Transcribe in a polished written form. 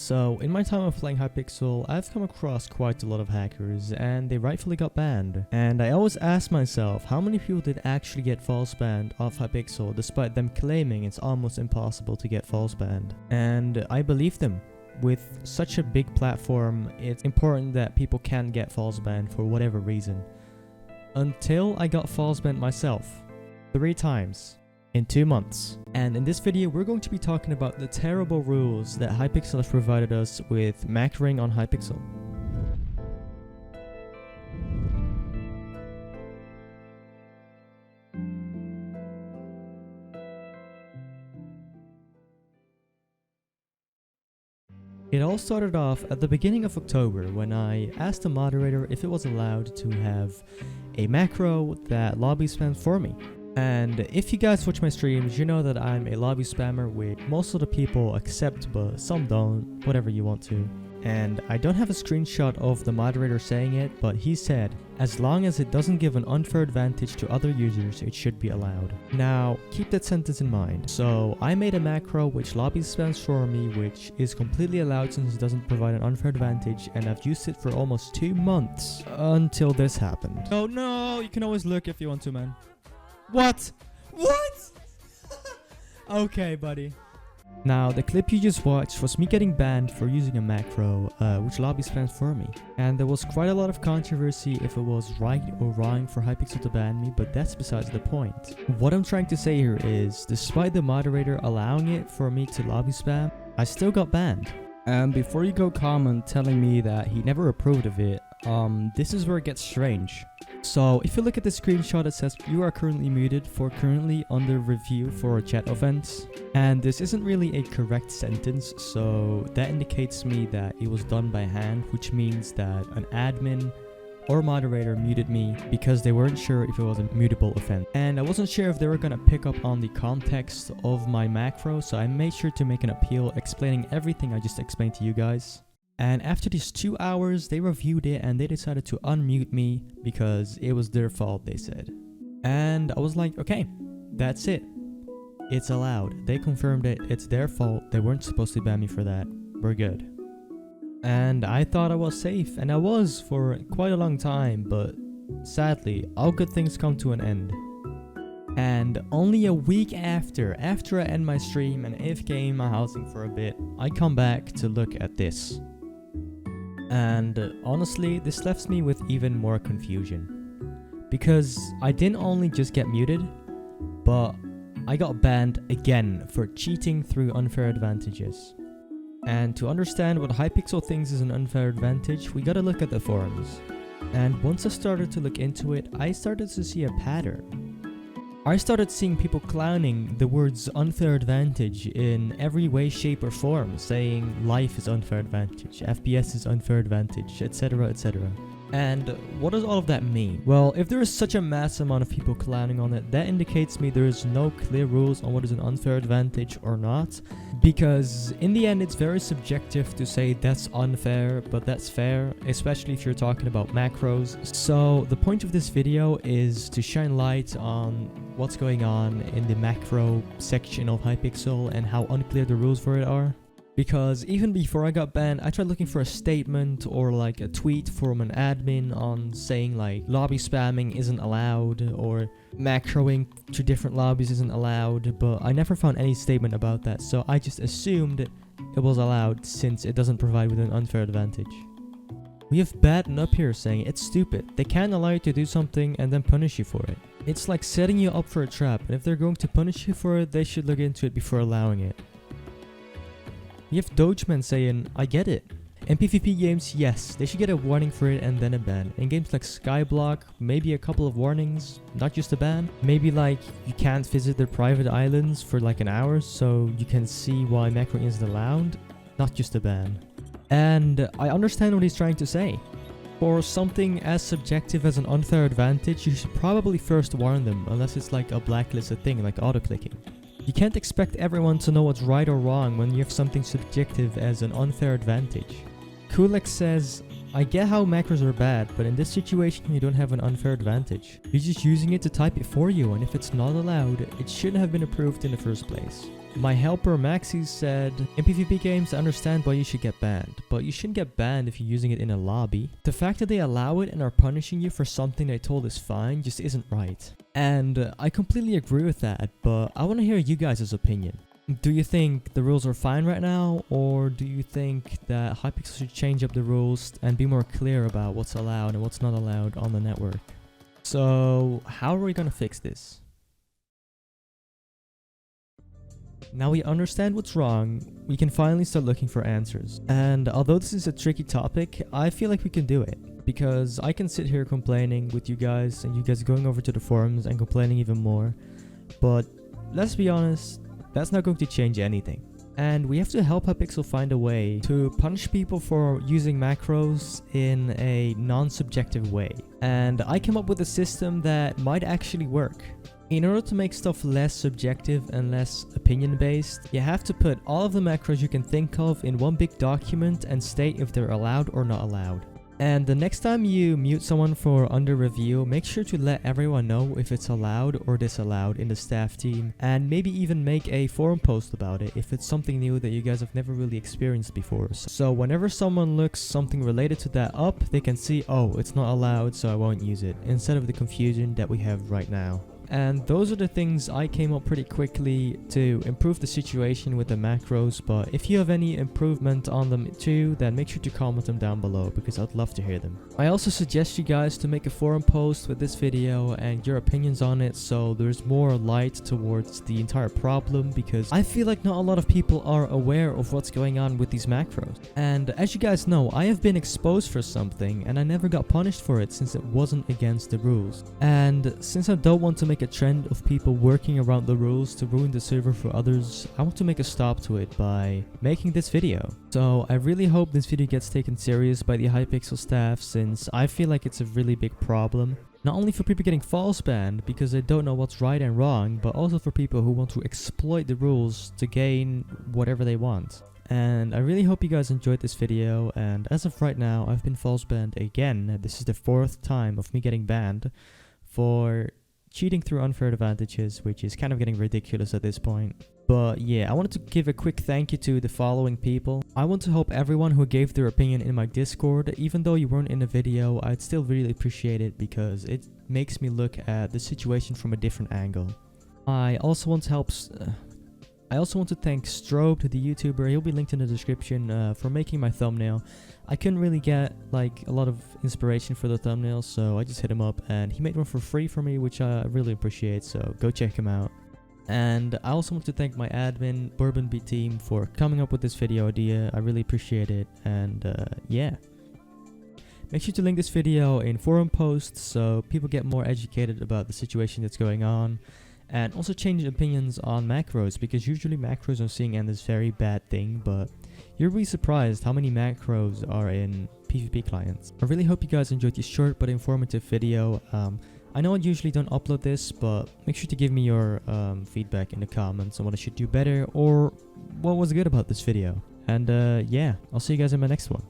So, in my time of playing Hypixel, I've come across quite a lot of hackers, and they rightfully got banned. And I always ask myself, how many people did actually get false banned off Hypixel, despite them claiming it's almost impossible to get false banned? And I believe them. With such a big platform, it's important that people can get false banned for whatever reason. Until I got false banned myself. 3 times. In 2 months. And in this video, we're going to be talking about the terrible rules that Hypixel has provided us with macroing on Hypixel. It all started off at the beginning of October when I asked the moderator if it was allowed to have a macro that lobby spams for me. And if you guys watch my streams, you know that I'm a lobby spammer, which most of the people accept, but some don't, whatever you want to. And I don't have a screenshot of the moderator saying it, but he said, as long as it doesn't give an unfair advantage to other users, it should be allowed. Now, keep that sentence in mind. So, I made a macro which lobby spams for me, which is completely allowed since it doesn't provide an unfair advantage, and I've used it for almost 2 months until this happened. Oh no, you can always look if you want to, man. What? What? Okay, buddy. Now, the clip you just watched was me getting banned for using a macro, which lobby spams for me. And there was quite a lot of controversy if it was right or wrong for Hypixel to ban me, but that's besides the point. What I'm trying to say here is, despite the moderator allowing it for me to lobby spam, I still got banned. And before you go comment telling me that he never approved of it, this is where it gets strange. So, if you look at the screenshot, it says you are currently muted for currently under review for a chat offense. And this isn't really a correct sentence, so that indicates me that it was done by hand, which means that an admin or moderator muted me because they weren't sure if it was a mutable offense. And I wasn't sure if they were gonna pick up on the context of my macro, so I made sure to make an appeal explaining everything I just explained to you guys. And after these 2 hours, they reviewed it and they decided to unmute me because it was their fault, they said. And I was like, okay, that's it. It's allowed. They confirmed it. It's their fault. They weren't supposed to ban me for that. We're good. And I thought I was safe, and I was for quite a long time, but sadly, all good things come to an end. And only a week after I end my stream and AFK in my housing for a bit, I come back to look at this. And honestly, this left me with even more confusion. Because I didn't only just get muted, but I got banned again for cheating through unfair advantages. And to understand what Hypixel thinks is an unfair advantage, we gotta look at the forums. And once I started to look into it, I started to see a pattern. I started seeing people clowning the words unfair advantage in every way, shape or form, saying life is unfair advantage, FPS is unfair advantage, etc, etc. And what does all of that mean? Well, if there is such a mass amount of people clowning on it, that indicates me there is no clear rules on what is an unfair advantage or not. Because in the end, it's very subjective to say that's unfair, but that's fair, especially if you're talking about macros. So the point of this video is to shine light on what's going on in the macro section of Hypixel and how unclear the rules for it are. Because even before I got banned, I tried looking for a statement or like a tweet from an admin on saying like lobby spamming isn't allowed or macroing to different lobbies isn't allowed, but I never found any statement about that, so I just assumed it was allowed since it doesn't provide with an unfair advantage. We have Batten up here saying it's stupid. They can't allow you to do something and then punish you for it. It's like setting you up for a trap, and if they're going to punish you for it, they should look into it before allowing it. We have Dogeman saying, I get it. In PvP games, yes, they should get a warning for it and then a ban. In games like Skyblock, maybe a couple of warnings, not just a ban. Maybe like you can't visit their private islands for like an hour so you can see why macroing isn't allowed, not just a ban. And I understand what he's trying to say. For something as subjective as an unfair advantage, you should probably first warn them, unless it's like a blacklisted thing like auto-clicking. You can't expect everyone to know what's right or wrong when you have something subjective as an unfair advantage. Kulek says, I get how macros are bad, but in this situation you don't have an unfair advantage. You're just using it to type it for you, and if it's not allowed, it shouldn't have been approved in the first place. My helper Maxi said, in PvP games I understand why you should get banned, but you shouldn't get banned if you're using it in a lobby. The fact that they allow it and are punishing you for something they told is fine just isn't right. And I completely agree with that, but I want to hear you guys' opinion. Do you think the rules are fine right now, or do you think that Hypixel should change up the rules and be more clear about what's allowed and what's not allowed on the network? So how are we gonna fix this? Now we understand what's wrong, we can finally start looking for answers. And although this is a tricky topic, I feel like we can do it. Because I can sit here complaining with you guys and you guys going over to the forums and complaining even more. But let's be honest, that's not going to change anything. And we have to help Hypixel find a way to punish people for using macros in a non-subjective way. And I came up with a system that might actually work. In order to make stuff less subjective and less opinion-based, you have to put all of the macros you can think of in one big document and state if they're allowed or not allowed. And the next time you mute someone for under review, make sure to let everyone know if it's allowed or disallowed in the staff team, and maybe even make a forum post about it if it's something new that you guys have never really experienced before. So whenever someone looks something related to that up, they can see, oh, it's not allowed, so I won't use it, instead of the confusion that we have right now. And those are the things I came up pretty quickly to improve the situation with the macros, but if you have any improvement on them too, then make sure to comment them down below because I'd love to hear them. I also suggest you guys to make a forum post with this video and your opinions on it so there's more light towards the entire problem, because I feel like not a lot of people are aware of what's going on with these macros. And as you guys know, I have been exposed for something and I never got punished for it since it wasn't against the rules. And since I don't want to make a trend of people working around the rules to ruin the server for others, I want to make a stop to it by making this video. So I really hope this video gets taken serious by the Hypixel staff, since I feel like it's a really big problem. Not only for people getting false banned because they don't know what's right and wrong, but also for people who want to exploit the rules to gain whatever they want. And I really hope you guys enjoyed this video, and as of right now I've been false banned again. This is the 4th time of me getting banned for cheating through unfair advantages, which is kind of getting ridiculous at this point. But yeah, I wanted to give a quick thank you to the following people. I want to help everyone who gave their opinion in my Discord. Even though you weren't in the video, I'd still really appreciate it because it makes me look at the situation from a different angle. I also want to thank Strobe, the YouTuber. He'll be linked in the description for making my thumbnail. I couldn't really get like a lot of inspiration for the thumbnail, so I just hit him up and he made one for free for me, which I really appreciate, so go check him out. And I also want to thank my admin, Bourbon B Team, for coming up with this video idea. I really appreciate it, and yeah. Make sure to link this video in forum posts so people get more educated about the situation that's going on. And also change opinions on macros, because usually macros are seen as this very bad thing, but you're really surprised how many macros are in PvP clients. I really hope you guys enjoyed this short but informative video. I know I usually don't upload this, but make sure to give me your feedback in the comments on what I should do better or what was good about this video. And yeah, I'll see you guys in my next one.